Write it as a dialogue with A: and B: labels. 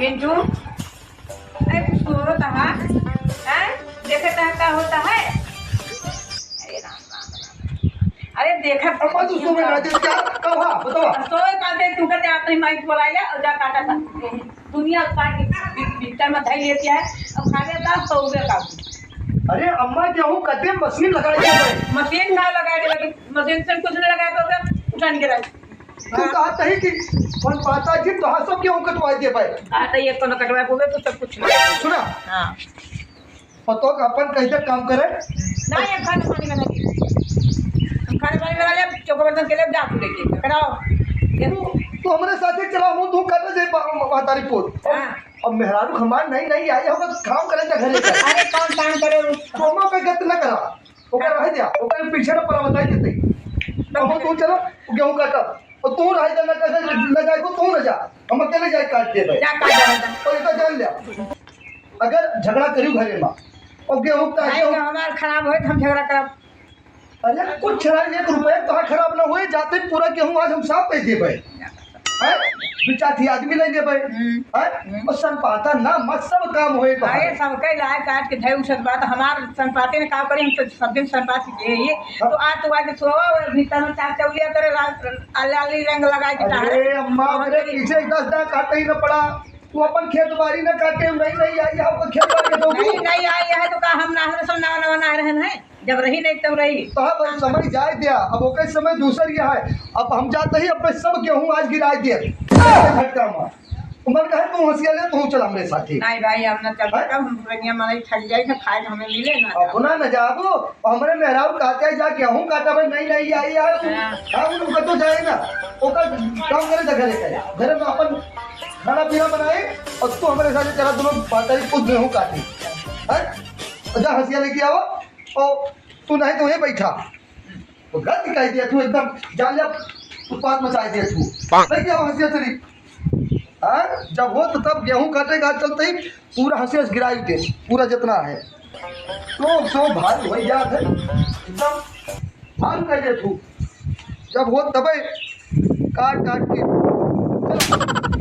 A: पिंटू अरे कुछ होता है देखता है क्या होता है। अरे राम राम राम। अरे देखा
B: अम्मा तू सो में रहती है क्या कब हां बताओ
A: सोए काटे तू कहते अपनी माइक बोलाया और जा काटा था दुनिया काट के भीतर में धई लेती है अब खा लेता सो गया काट।
B: अरे अम्मा गेहूं कटे मशीन लगाई है भाई
A: मशीन ना लगा दे लगी मशीन से कुछ नहीं लगाया तो उठान के रख
B: तू कहा ही कि कौन पाता जी तो सब गेहूं कटवा दे भाई
A: आता ये कोनो कटवा पोगे तो सब कुछ नहीं
B: सुना
A: हां
B: पतो का अपन कैसे काम करे
A: ना ये खाने पानी का नहीं हम खाने पानी लगा ले चौको बर्तन के लिए जा तू लेके कराओ
B: तो हमारे साथ ही चला हूं तू कर दे तारी पोत
A: हां
B: अब मेहरारू खमान नहीं आई होगा काम करे जा घरे का
A: अरे कौन काम करे
B: कोमा पे गत न करा ओकर रह जा ओकर पीछे न पर बताई देते अब तू चलो गेहूं काटा और तू रह जा न कर न जाए को तू न जा हम अकेले जाए काट दे भाई
A: जा काट दे
B: और इतना जान ले अगर झगड़ा करियो घरे में और गेहूं का
A: हमारा खराब होए हम झगड़ा करब।
B: अरे कुछ नहीं 1 रुपया तो खराब ना हुए जाते पूरा गेहूं आज हम साफ पैसे देबे हैं बिचाती आदमी नहीं देबे हैं और संपाता ना मत सब काम होए तो
A: अरे सब कई लाए काट के धई उछत बात हमार संपाते ने काम करी हम तो सब दिन संपाती के ये तो आज तो आज सोवा और भीतर में चार चौलिया करे लाली रंग लगाए के
B: अरे अम्मा मेरे पीछे 10 दाना काटे ही न पड़ा तू अपन खेत बाड़ी न काटे नहीं आई है खेत बाड़ी तो
A: नहीं आई है तो का हम ना सब नवा बना रहे हैं जब रही नहीं तब रही
B: तो अब समय जाए दिया अब ओके समय दूसर यह है अब हम जाते ही अपने सब गेहूं आज गिरा दिए झटका मार उमर कहे तू हंसिया ले तू चल हमरे साथी
A: नहीं भाई हम ना चल हम दुनिया में थक जाए तो खाए हमें मिले ना
B: अपना न जाबो हमरे मेहरारू काटे जा गेहूं काटा भाई नहीं आई है हम उनको तो जाए ना ओकर काम करे जगह ले घर में अपन खाना पीना बनाए और तू हमारे साथ चला दोनों पातारी कुछ गेहूं काटे हैं जा हंसिया लेके आओ और तू नहीं तो ये बैठा तो गलत दिखाई दिया तू एकदम जान लिया उत्पाद मचा दिया तू नहीं क्या हंसिया चली जब हो तो तब गेहूं काटेगा चलते ही पूरा हंसिया गिराई दे पूरा जितना है तो भारी हो जात है एकदम भारी कर दे तू जब हो तबे काट के चलो